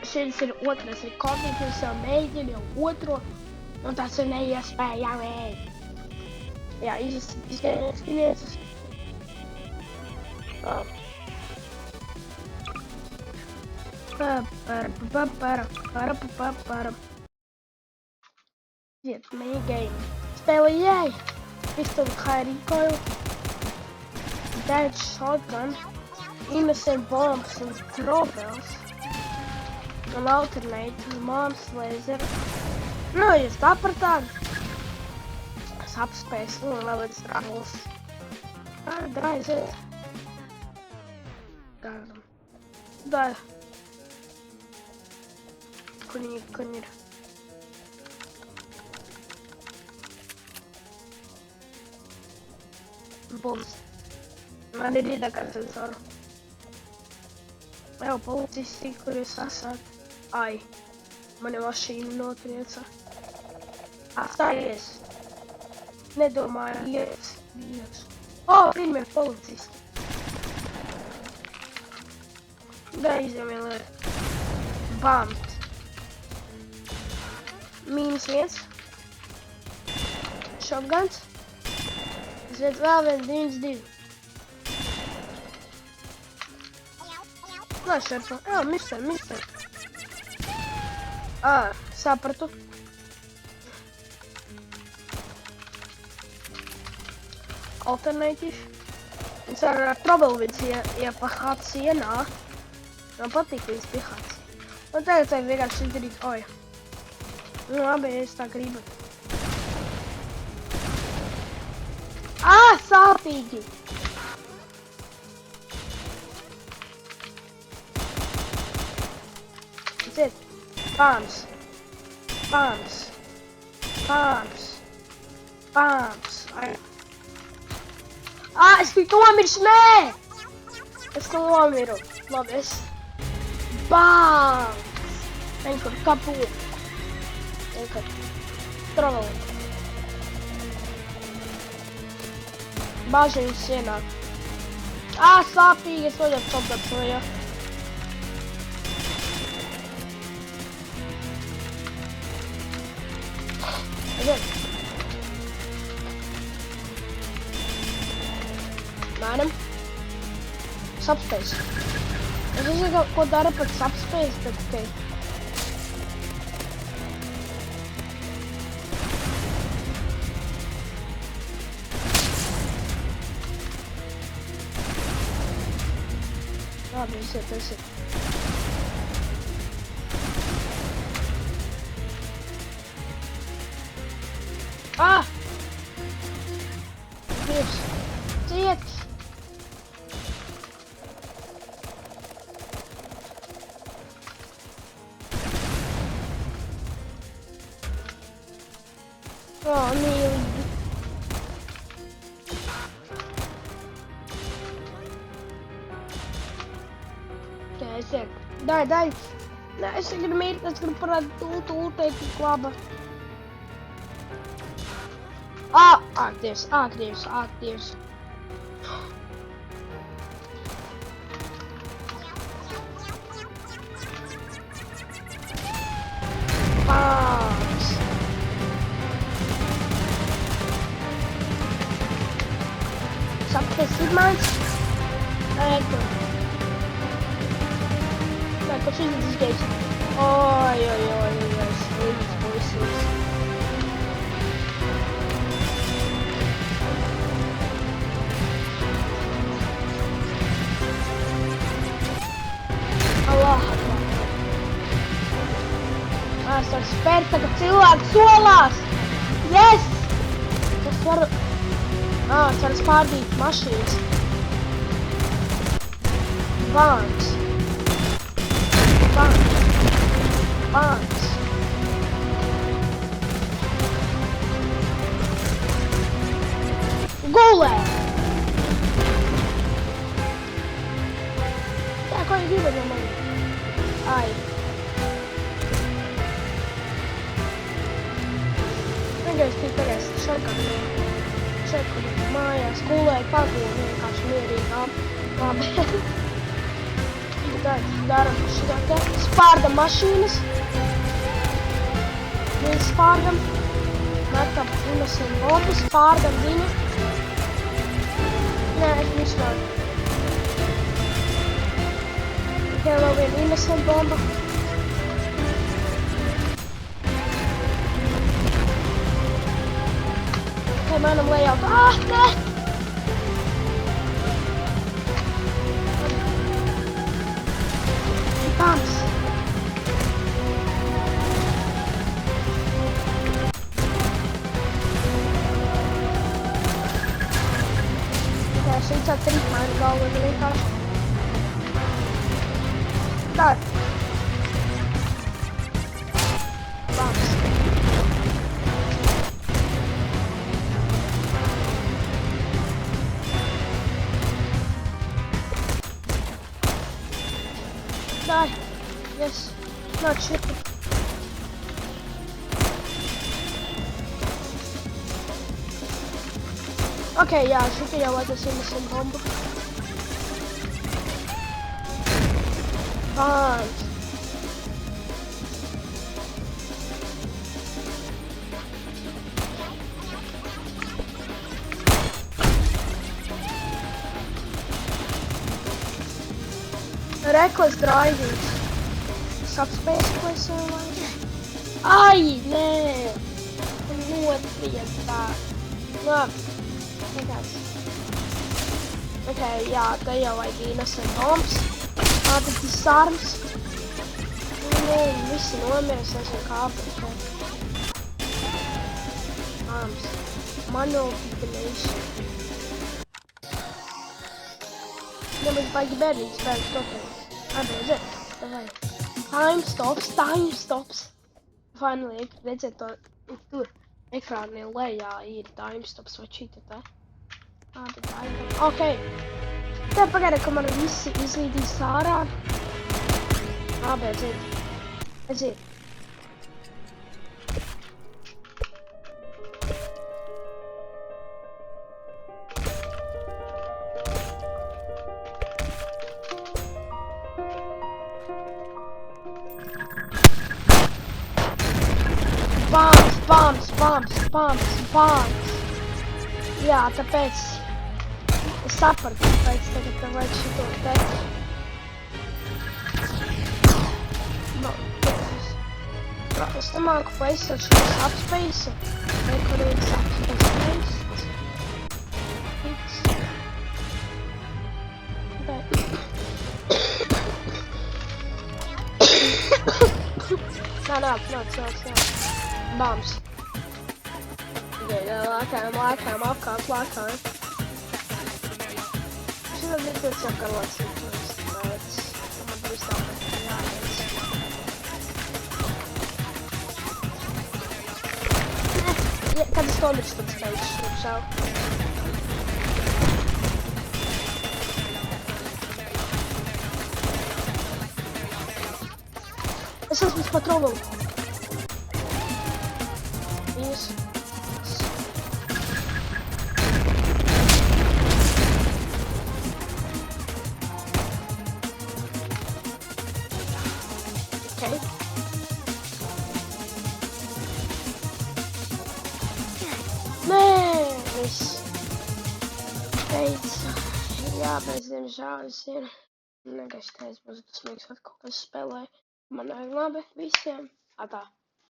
Šis ir otrais rekords, es jau mēģinu jau otro, un tas ir neiespējami. Jā, izskinies. Iet, minigame. Spēlē jēj. Pistoli Harry Coil. Dead shotgun. Innocent bombs un tropels. Un alternate moms laser. Nu, jūs sapratāt. Es apspēju un vēl ir strāvos. Kā aiziet? Da. Kur ir? Bums. Man ir iedakar sensoru. Jau policisti, kur jūs esat. Ai. Mani mašīna notrieca. Apstājies. Nedomāju, ies. Pirmie policisti. Beidzamie liet. Bams. -1. Shotguns. Zviet vēl viens 2. Kā šerpa? Mister. Sapratu. Alternatīvi. Es ar Troublewoods iepahat sienā. Man patīk viņas pihāts. Un tagad vajag vienkārši izdarīt, oi. Nu, labi, es tā gribu. Sāpīgi! Ziniet, bāms. Es biju nomirš, nē! Es nomiru. Labi, es... Bāms! Vienkur kapū. Vienkur. Trovu. Bāži viņš ienāk. Sāpīgi, es vaļot sobrats no jā. Mēram. Subspace. Es nezinu, ko dara pat subspace, bet okei. Labi, esiet. Dievs. Ciet! Mīlīgi. Aiziet. Dai. Nē, es negribu mirt, es gribu parādīt tūlīt, tik laba. Ak, Dievs. Bāms. Sapties ir mans? Eko. Ko šis ir izgājis? Oi, slims puisis. Allah. Es varu spērt tagad cilvēku solās. Yes! Es varu spārdīt mašīnas. Bāns. Gulē! Tā, ko viņi gribēja no mani? Ai. Pagaiz, šeit, kur mājās gulēja pagūli vienkārši mierīgi. Labi. Tad daram šitā te. Spārdam mašīnas. Mēs spārdam. Metam innocent bombu, spārdam viņu. Nē, es vispār. Tikai vēl viena innocent bomba. Okay, mainam layout. Ah, nē! Bombs. Šeit trīs maini galva vienkārši. Tā. Bombs. Die. Yes. Not shit. Okay, jā, šitā jau vajadzēs innocent bombu. Bombs. Reckless driving. Subspace question vai? Ai, nē! Notrietā. Labi. Okay, jā, te jau vajag innocent bombs. Tātad disarms. Nu, visi nomirs, nezinu kāpēc. Bombs. Manual detonation. Nemaz baigi bērnīgs bērns topies. Atbeidzēt. Davai. Time stops. Finally, redzēt to tur. Ekrānī lejā ir time stops vai šita te. Okay. Te pagaida, ka man visi izlīdīs ārā. Beidziet. Aiziet. Bombs. Jā, tāpēc es sapratu, kāpēc tagad tev vajag šito te. Es nemāku paisot šo subspace. Vai kur ir subspace? Nā. Bombs. Lēkājam, apkārt. Šitā bija tāds apkarlots. Man būs tāpēc jāies. Kad es to mirstu, tad spēju šau. Es esmu pa trolu. Yes. Okay. Mēs jā, bez diemžēl es ir negaidīju, būs dusmīgs, kad kaut kas spēlē. Man vajag labi visiem. Atā.